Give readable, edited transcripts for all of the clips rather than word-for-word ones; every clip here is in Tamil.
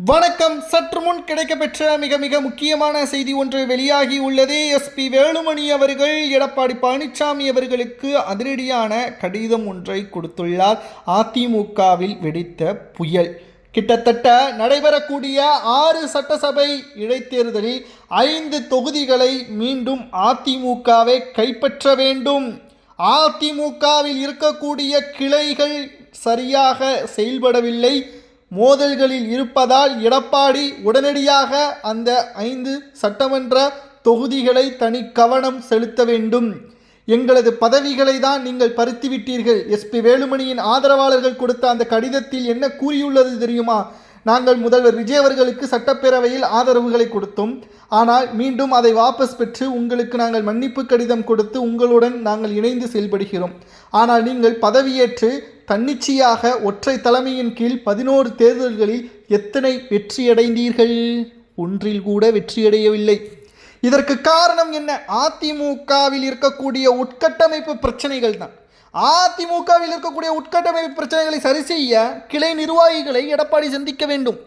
வணக்கம். சற்று முன் கிடைக்கப்பெற்ற மிக மிக முக்கியமான செய்தி ஒன்று வெளியாகி உள்ளது. எஸ்பி வேலுமணி அவர்கள் எடப்பாடி பழனிசாமி அவர்களுக்கு அதிரடியான கடிதம் ஒன்றை கொடுத்துள்ளார். அதிமுகவில் வெடித்த புயல். கிட்டத்தட்ட நடைபெறக்கூடிய 6 சட்டசபை இடைத்தேர்தலில் 5 தொகுதிகளை மீண்டும் அதிமுகவை கைப்பற்ற வேண்டும். அதிமுகவில் இருக்கக்கூடிய கிளைகள் சரியாக செயல்படவில்லை, மோதல்களில் இருப்பதால் எடப்பாடி உடனடியாக அந்த 5 சட்டமன்ற தொகுதிகளை தனி கவனம் செலுத்த வேண்டும். எங்களது பதவிகளை தான் நீங்கள் பறித்துவிட்டீர்கள். எஸ்பி வேலுமணியின் ஆதரவாளர்கள் கொடுத்த அந்த கடிதத்தில் என்ன கூறியுள்ளது தெரியுமா? நாங்கள் முதல்வர் விஜய் அவர்களுக்கு சட்டப்பேரவையில் ஆதரவுகளை கொடுத்தோம். ஆனால் மீண்டும் அதை வாபஸ் பெற்று உங்களுக்கு நாங்கள் மன்னிப்பு கடிதம் கொடுத்து உங்களுடன் நாங்கள் இணைந்து செயல்படுகிறோம். ஆனால் நீங்கள் பதவியேற்று தன்னிச்சையாக ஒற்றை தலைமையின் கீழ் 11 தேர்தல்களில் எத்தனை வெற்றியடைந்தீர்கள்? ஒன்றில் கூட வெற்றியடையவில்லை. இதற்கு காரணம் என்ன? அதிமுகவில் இருக்கக்கூடிய உட்கட்டமைப்பு பிரச்சனைகள் தான். அதிமுகவில் இருக்கக்கூடிய உட்கட்டமைப்பு பிரச்சனைகளை சரி செய்ய கிளை நிர்வாகிகளை எடப்பாடி சந்திக்க வேண்டும்.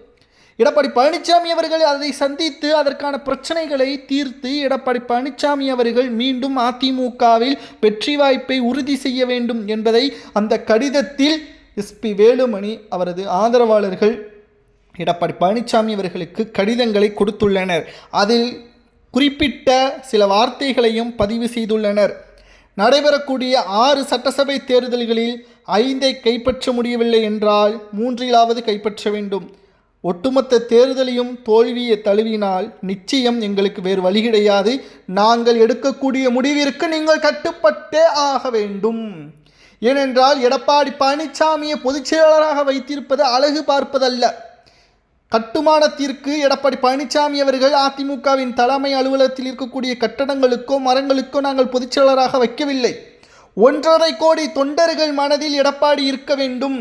எடப்பாடி பழனிசாமி அவர்கள் அதை சந்தித்து அதற்கான பிரச்சனைகளை தீர்த்து எடப்பாடி பழனிசாமி அவர்கள் மீண்டும் அதிமுகவில் வெற்றி வாய்ப்பை உறுதி செய்ய வேண்டும் என்பதை அந்த கடிதத்தில் எஸ்பி வேலுமணி அவரது ஆதரவாளர்கள் எடப்பாடி பழனிசாமி அவர்களுக்கு கடிதங்களை கொடுத்துள்ளனர். அதில் குறிப்பிட்ட சில வார்த்தைகளையும் பதிவு செய்துள்ளனர். நடைபெறக்கூடிய 6 சட்டசபை தேர்தல்களில் 5ஐ கைப்பற்ற முடியவில்லை என்றால் 3லாவது கைப்பற்ற வேண்டும். ஒட்டுமொத்த தேர்தலையும் தோல்வியை தழுவினால் நிச்சயம் எங்களுக்கு வேறு வழி கிடையாது. நாங்கள் எடுக்கக்கூடிய முடிவிற்கு நீங்கள் கட்டுப்பட்டே ஆக வேண்டும். ஏனென்றால் எடப்பாடி பழனிசாமியை பொதுச் செயலாளராக வைத்திருப்பது அழகு பார்ப்பதல்ல. கட்டுமானத்திற்கு எடப்பாடி பழனிசாமி அவர்கள் அதிமுகவின் தலைமை அலுவலகத்தில் இருக்கக்கூடிய கட்டடங்களுக்கோ மரங்களுக்கோ நாங்கள் பொதுச்செயலராக வைக்கவில்லை. 1.5 கோடி தொண்டர்கள் மனதில் எடப்பாடி இருக்க வேண்டும்.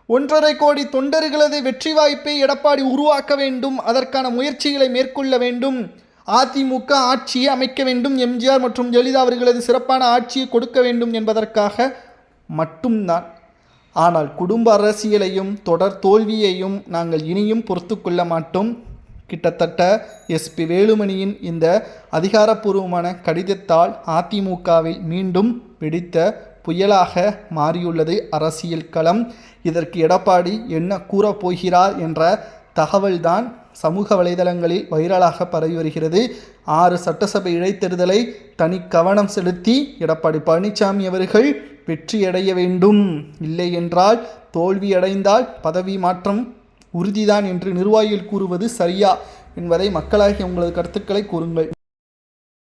1.5 கோடி தொண்டர்களது வெற்றி வாய்ப்பை எடப்பாடி உருவாக்க வேண்டும். அதற்கான முயற்சிகளை மேற்கொள்ள வேண்டும். அதிமுக ஆட்சியை அமைக்க வேண்டும். எம்ஜிஆர் மற்றும் ஜெயலலிதா அவர்களது சிறப்பான ஆட்சியை கொடுக்க வேண்டும் என்பதற்காக மட்டும்தான். ஆனால் குடும்ப அரசியலையும் தொடர் தோல்வியையும் நாங்கள் இனியும் பொறுத்து கொள்ள மாட்டோம். கிட்டத்தட்ட எஸ்பி வேலுமணியின் இந்த அதிகாரப்பூர்வமான கடிதத்தால் அதிமுகவில் மீண்டும் வெடித்த புயலாக மாறியுள்ளது அரசியல் களம். இதற்கு எடப்பாடி என்ன கூறப்போகிறார் என்ற தகவல்தான் சமூக வலைதளங்களில் வைரலாக பரவி வருகிறது. 6 சட்டசபை இடைத்தேர்தலை தனி கவனம் செலுத்தி எடப்பாடி பழனிசாமி அவர்கள் வெற்றியடைய வேண்டும். இல்லை என்றால் தோல்வியடைந்தால் பதவி மாற்றம் உறுதிதான் என்று நிர்வாகிகள் கூறுவது சரியா என்பதை மக்களாகிய உங்களது கருத்துக்களை கூறுங்கள்.